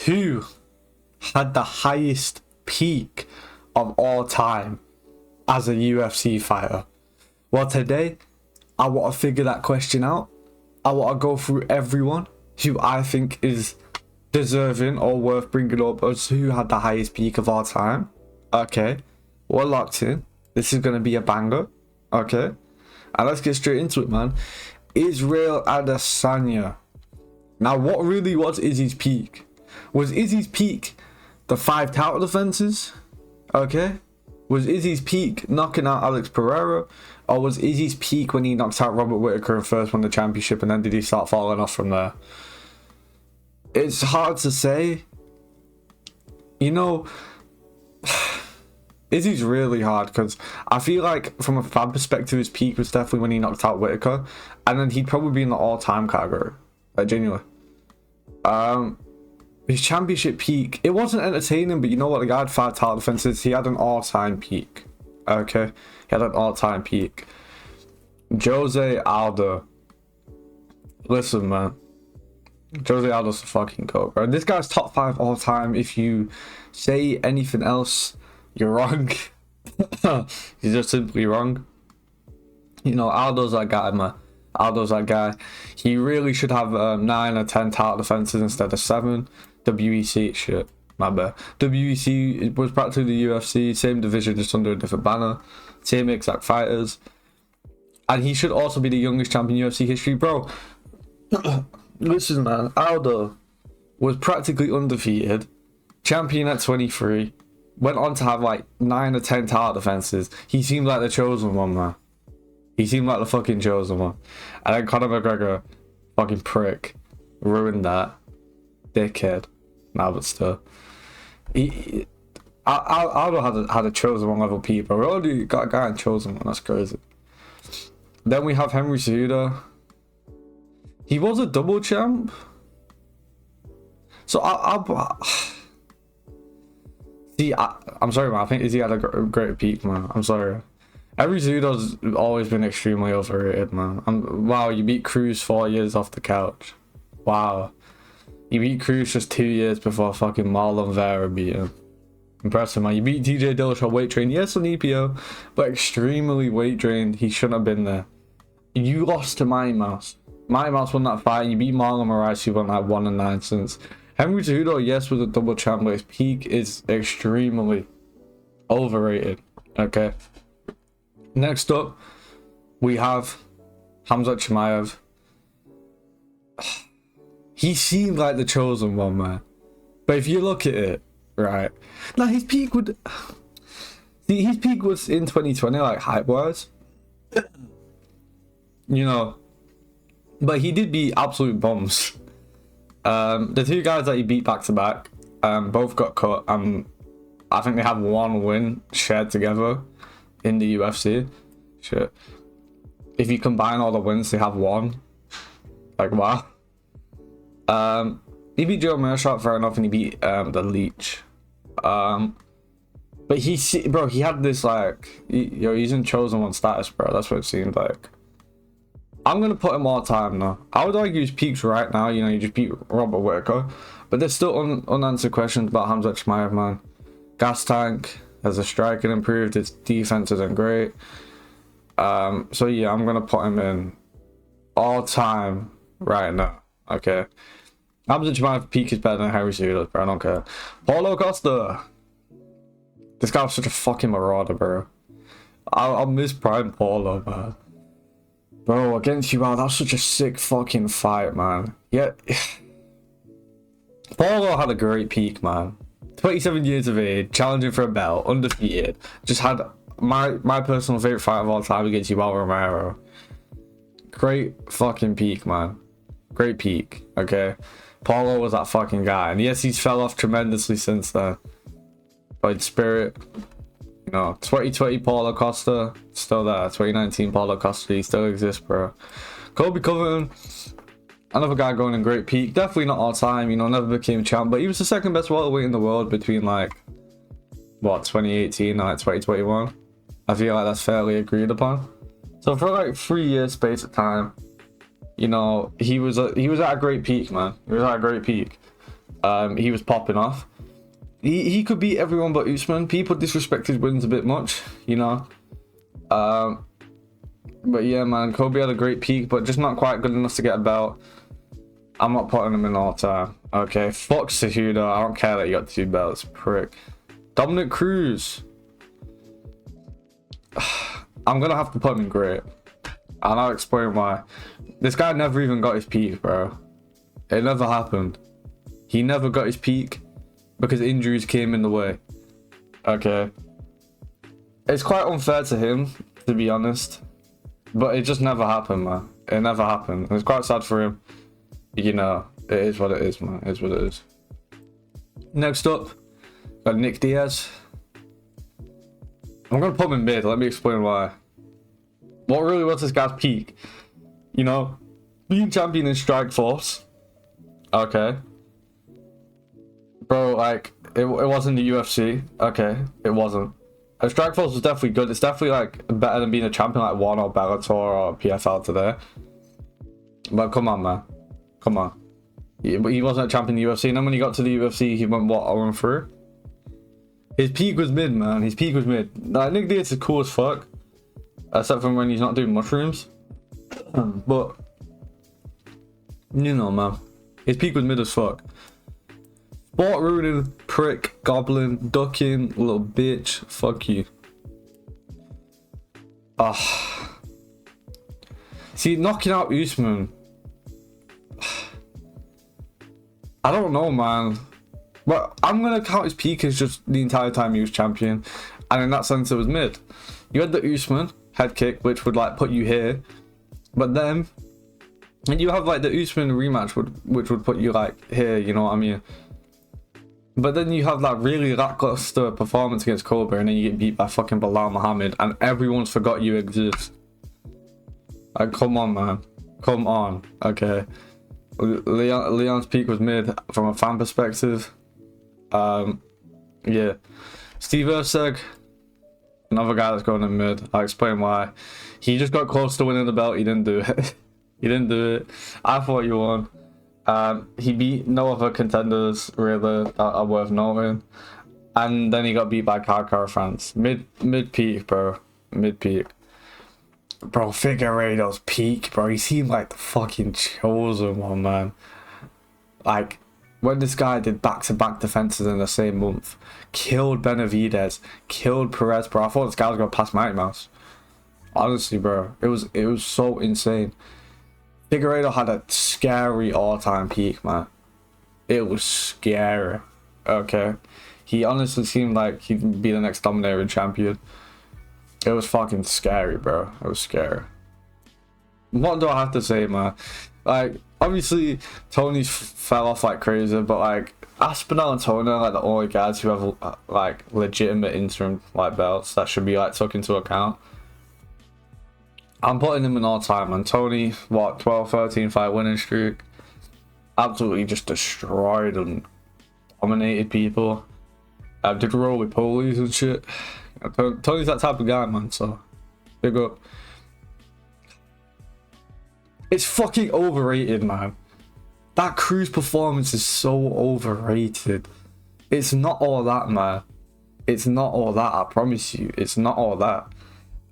who had the highest peak of all time as a UFC fighter? Well, today, I want to figure that question out. I want to go through everyone who I think is deserving or worth bringing up as who had the highest peak of all time. Okay, we're locked in. This is going to be a banger. Okay, and let's get straight into it, man. Israel Adesanya. Now, what really was Izzy's peak? Was Izzy's peak the 5 title defenses? Okay. Was Izzy's peak knocking out Alex Pereira? Or was Izzy's peak when he knocked out Robert Whittaker and first won the championship, and then did he start falling off from there? It's hard to say. You know, Izzy's really hard because I feel like from a fan perspective, his peak was definitely when he knocked out Whittaker, and then he'd probably be in the all-time category. Like, genuinely. His championship peak, it wasn't entertaining, but you know what? The guy had 5 title defenses. He had an all-time peak. Okay, he had an all-time peak. Jose Aldo. Listen, man. Jose Aldo's a fucking goat, bro. This guy's top 5 all-time. If you say anything else, you're wrong. You're just simply wrong. You know, Aldo's that guy, man. Aldo's that guy. He really should have 9 or 10 title defenses instead of 7. WEC shit, my bad. WEC was practically the UFC, same division, just under a different banner, same exact fighters, and he should also be the youngest champion in UFC history, bro. Listen, man, Aldo was practically undefeated, champion at 23, went on to have like 9 or 10 title defenses. He seemed like the chosen one, man. He seemed like the fucking chosen one. And then Conor McGregor, fucking prick, ruined that. Dickhead. Nah, but still. Aldo had a chosen one level P, but we already got a guy in chosen one. That's crazy. Then we have Henry Cejudo. He was a double champ. So I'm sorry, man. I think Izzy had a great peak, man. I'm sorry. Henry Cejudo's always been extremely overrated, man. Wow, you beat Cruz 4 years off the couch. Wow. You beat Cruz just 2 years before fucking Marlon Vera beat him. Impressive, man. You beat TJ Dillashaw weight trained, yes, on EPO, but extremely weight trained. He shouldn't have been there. You lost to Mighty Mouse. Mighty Mouse won that fight, and you beat Marlon Moraes, who won like 1-9 since. Henry Cejudo, yes, was a double champ, but his peak is extremely overrated. Okay. Next up, we have Hamza Chimaev. He seemed like the chosen one, man. But if you look at it, right, now his peak would... See, his peak was in 2020, like, hype-wise. You know. But he did beat absolute bums. The 2 guys that he beat back-to-back, both got cut. I think they have 1 win shared together in the UFC. Shit. If you combine all the wins, they have 1. Like, wow. He beat Joe Mershot, fair enough, and he beat the Leech. But he had this like, he's in chosen one status, bro. That's what it seemed like. I'm gonna put him all time now. I would argue his peaks right now. You know, you just beat Robert Whittaker, but there's still unanswered questions about Hamza Chimaev, man. Gas tank, as a striker improved, his defense isn't great. So yeah, I'm gonna put him in all time right now. Okay. Hamza Chimaev peak is better than Henry Cejudo, bro. I don't care. Paulo Costa. This guy was such a fucking marauder, bro. I'll miss Prime Paulo, man. Bro, against you, wow, that was such a sick fucking fight, man. Yeah. Paulo had a great peak, man. 27 years of age, challenging for a belt, undefeated. Just had my personal favorite fight of all time against Yoel Romero. Great fucking peak, man. Great peak, okay? Paulo was that fucking guy. And yes, he's fell off tremendously since then. But in spirit, you know, 2020 Paulo Costa, still there. 2019 Paulo Costa, he still exists, bro. Colby Covington, another guy going in great peak. Definitely not all time, you know, never became champ. But he was the 2nd best welterweight in the world between, like, what, 2018 and, like, 2021. I feel like that's fairly agreed upon. So for, like, 3 years space of time, you know, he was at a great peak, man. He was at a great peak. He was popping off. He could beat everyone but Usman. People disrespect his wins a bit much, you know. But yeah, man, Colby had a great peak, but just not quite good enough to get a belt. I'm not putting him in all time. Okay, fuck Cejudo. I don't care that he got 2 belts, prick. Dominic Cruz. I'm gonna have to put him in great. And I'll explain why. This guy never even got his peak, bro. It never happened. He never got his peak because injuries came in the way. Okay. It's quite unfair to him, to be honest. But it just never happened, man. It never happened. It's quite sad for him. You know, it is what it is, man. It is what it is. Next up, got Nick Diaz. I'm going to put him in mid. Let me explain why. What really was this guy's peak? You know, being champion in Strikeforce. Okay. Bro, like, it wasn't the UFC. Okay, it wasn't. Strikeforce was definitely good. It's definitely, like, better than being a champion like One or Bellator or PFL today. But come on, man. Come on. He wasn't a champion in the UFC. And then when he got to the UFC, he went, what, 0-3? His peak was mid, man. His peak was mid. Like, Nick Diaz is cool as fuck. Except for when he's not doing mushrooms. But, you know, man. His peak was mid as fuck. Sport ruining, prick, goblin, ducking, little bitch. Fuck you. See, knocking out Usman. I don't know, man. But I'm going to count his peak as just the entire time he was champion. And in that sense, it was mid. You had the Usman head kick, which would, like, put you here. But then, and you have, like, the Usman rematch, which would put you, like, here, you know what I mean? But then you have that really lackluster performance against Colby, and then you get beat by fucking Bilal Muhammad, and everyone's forgot you exist. Like, come on, man. Come on. Okay. Leon's peak was mid from a fan perspective. Yeah. Steve Erceg, another guy that's going in mid. I'll explain why. He just got close to winning the belt. He didn't do it. He didn't do it. I thought you won. He beat no other contenders really that are worth noting. And then he got beat by Car France. Mid peak, bro. Mid peak. Bro, Figueiredo's peak, bro. He seemed like the fucking chosen one, man. Like, when this guy did back-to-back defenses in the same month, killed Benavidez, killed Perez, bro. I thought this guy was gonna pass Mighty Mouse. Honestly, bro, it was so insane. Figueiredo had a scary all-time peak, man. It was scary. Okay, he honestly seemed like he'd be the next dominating champion. It was fucking scary, bro. It was scary. What do I have to say, man? Like, obviously, Tony fell off like crazy, but like, Aspinall and Tony are like the only guys who have like legitimate interim like belts that should be like took into account. I'm putting him in all time, man. Tony, what, 12-13 fight winning streak? Absolutely just destroyed and dominated people. Did roll with polies and shit. Tony's that type of guy, man, so big up. It's fucking overrated, man. That Cruz performance is so overrated. It's not all that, man. It's not all that, I promise you. It's not all that.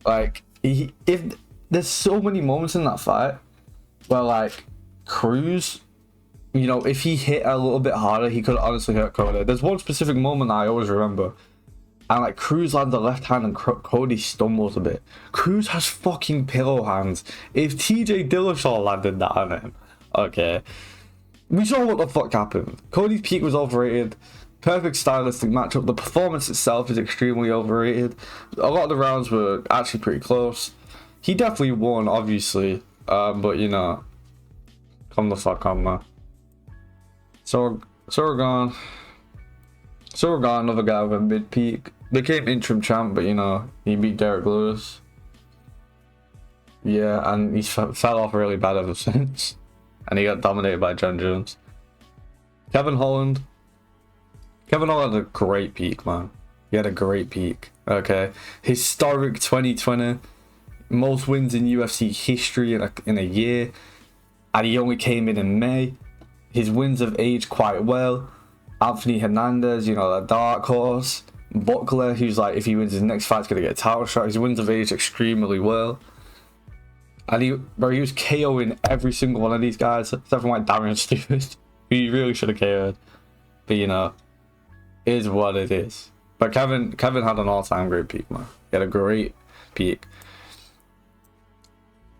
Like, if there's so many moments in that fight where, like, Cruz, you know, if he hit a little bit harder, he could honestly hurt Cody. There's one specific moment I always remember. And like Cruz lands the left hand and Cody stumbles a bit. Cruz has fucking pillow hands. If TJ Dillashaw landed that on him, okay. We saw what the fuck happened. Cody's peak was overrated. Perfect stylistic matchup. The performance itself is extremely overrated. A lot of the rounds were actually pretty close. He definitely won, obviously. But you know, come the fuck on, man. So we're gone. Another guy with a mid peak. Became interim champ, but you know, he beat Derek Lewis. Yeah, and he fell off really bad ever since. And he got dominated by Jon Jones. Kevin Holland had a great peak, man. He had a great peak. Okay. Historic 2020. Most wins in UFC history in a year. And he only came in May. His wins have aged quite well. Anthony Hernandez, you know, the dark horse. Buckler, who's like, if he wins his next fight, he's gonna get a title shot. He wins the age extremely well. And he was KOing every single one of these guys, except for like Darian Stupid, who he really should have KO'd. But you know, it is what it is. But Kevin had an all-time great peak, man. He had a great peak.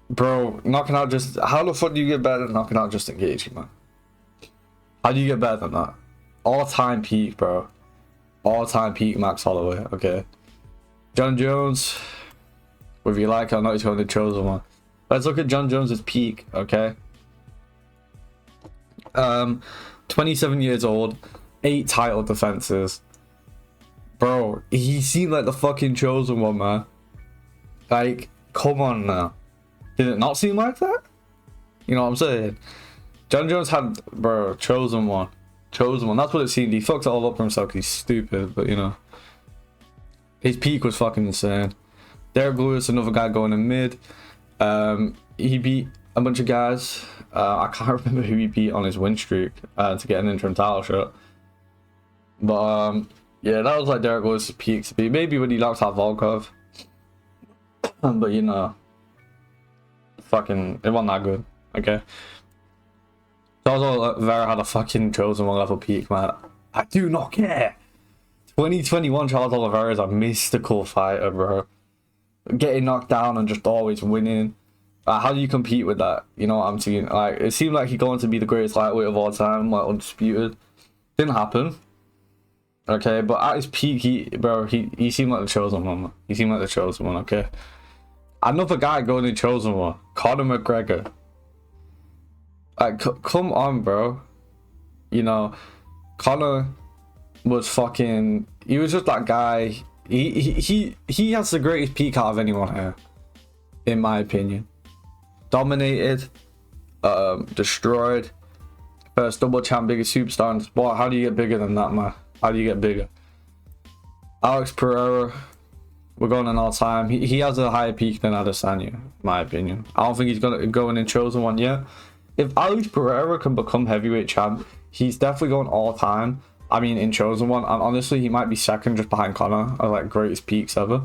Bro, knocking out just... How the fuck do you get better than knocking out Justin Gaethje, man? How do you get better than that? All-time peak, bro. All-time peak Max Holloway, okay? Jon Jones, whether you like it or not, he's going to the chosen one. Let's look at Jon Jones' peak, okay? 27 years old, 8 title defenses. Bro, he seemed like the fucking chosen one, man. Like, come on now. Did it not seem like that? You know what I'm saying? Jon Jones had, bro, chosen one. Chosen one. That's what it seemed. He fucked it all up for himself because he's stupid, but you know. His peak was fucking insane. Derek Lewis, another guy going in mid. He beat a bunch of guys. I can't remember who he beat on his win streak to get an interim title shot. But yeah, that was like Derek Lewis' peak to be. Maybe when he knocked out Volkov. But you know, fucking, it wasn't that good. Okay. Charles Oliveira had a fucking chosen one level peak, man. I do not care. 2021 Charles Oliveira is a mystical fighter, bro. Getting knocked down and just always winning. How do you compete with that? You know what I'm saying? Like, it seemed like he's going to be the greatest lightweight of all time, like undisputed. Didn't happen. Okay, but at his peak, he seemed like the chosen one. He seemed like the chosen one. Okay. Another guy going in chosen one, Conor McGregor. Like, come on, bro. You know, Conor was fucking. He was just that guy. He has the greatest peak out of anyone here, in my opinion. Dominated, destroyed. First double champ, biggest superstar in the sport. How do you get bigger than that, man? How do you get bigger? Alex Pereira, we're going in all time. He has a higher peak than Adesanya, in my opinion. I don't think he's gonna go in chosen one yet. If Alex Pereira can become heavyweight champ, he's definitely going all time. I mean, in chosen one, and honestly, he might be second just behind Conor of like greatest peaks ever.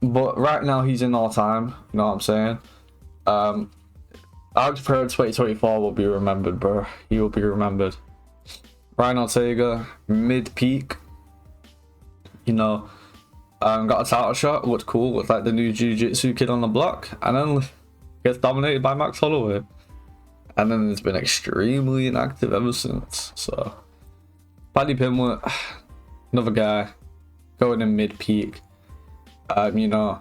But right now he's in all time. You know what I'm saying? Alex Pereira 2024 will be remembered, bro. He will be remembered. Ryan Ortega, mid peak. You know, got a title shot. Looked cool. Looked like the new jiu-jitsu kid on the block, and then gets dominated by Max Holloway. And then it's been extremely inactive ever since. So, Paddy Pimblett, another guy going in mid peak. You know,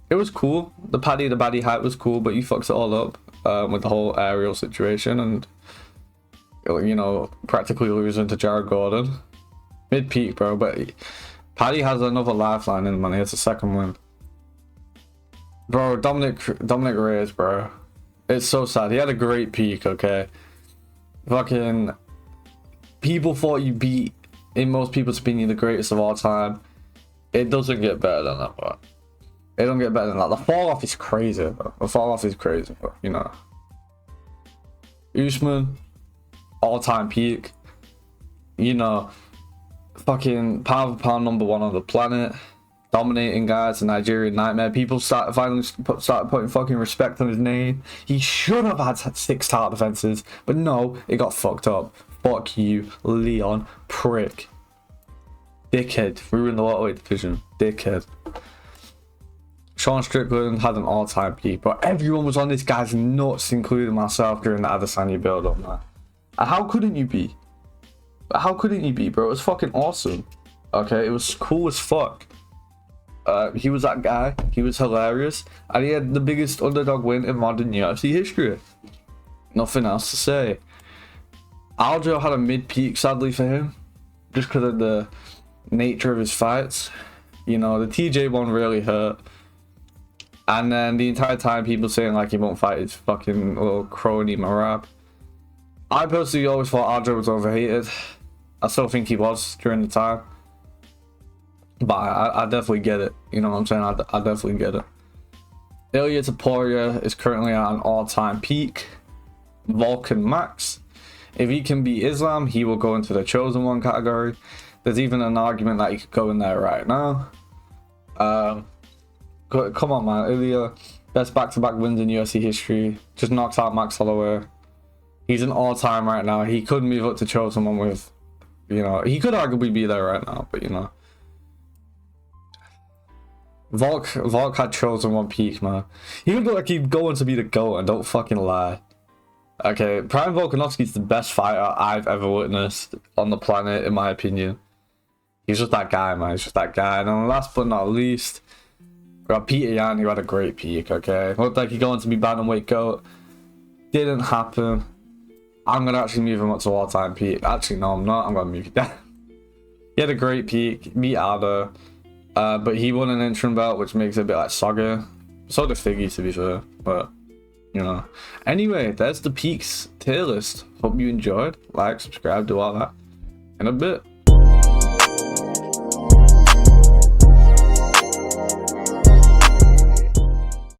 it was cool. The Paddy hype was cool, but he fucks it all up with the whole aerial situation and, you know, practically losing to Jared Gordon. Mid peak, bro. But Paddy has another lifeline in, man. He has a second win. Bro, Dominic Reyes, bro. It's so sad. He had a great peak, okay? Fucking people thought you beat, in most people's opinion, the greatest of all time. It doesn't get better than that, bro. It don't get better than that. The fall off is crazy, bro. The fall off is crazy, bro. You know. Usman, all-time peak. You know, fucking pound for pound #1 on the planet. Dominating guys, a Nigerian nightmare. People finally started putting fucking respect on his name. He should have had 6 title defenses, but no, it got fucked up. Fuck you, Leon, prick. Dickhead, ruined the lightweight division. Dickhead. Sean Strickland had an all-time peak, but everyone was on this guy's nuts, including myself, during the Adesanya build-up, man. And how couldn't you be? How couldn't you be, bro? It was fucking awesome. Okay, it was cool as fuck. He was that guy. He was hilarious, and he had the biggest underdog win in modern UFC history. Nothing else to say. Aldo had a mid-peak, sadly for him, just because of the nature of his fights. You know, the TJ one really hurt, and then the entire time people saying like he won't fight his fucking little crony Marab. I personally always thought Aldo was overhated. I still think he was during the time. But I definitely get it. You know what I'm saying? I definitely get it. Ilya Topuria is currently at an all-time peak. Vulcan Max If he can beat Islam, he will go into the chosen one category. There's even an argument that he could go in there right now. Come on, man. Ilya, best back-to-back wins in UFC history. Just knocks out Max Holloway. He's an all-time right now. He could move up to chosen one with, you know, he could arguably be there right now, but you know. Volk had chosen one peak, man. He would look like he'd go on to be the GOAT, and don't fucking lie. Okay, Prime Volkanovski's the best fighter I've ever witnessed on the planet, in my opinion. He's just that guy, man. He's just that guy. And then last but not least, we got Peter Yan, who had a great peak, okay? Looked like he'd go on to be bantamweight GOAT. Didn't happen. I'm going to actually move him up to all-time peak. Actually, no, I'm not. I'm going to move it down. He had a great peak. Beat Aldo. But he won an interim belt, which makes it a bit like Saga. So did Figgy, to be fair. But, you know. Anyway, there's the peaks tier list. Hope you enjoyed. Like, subscribe, do all that. In a bit.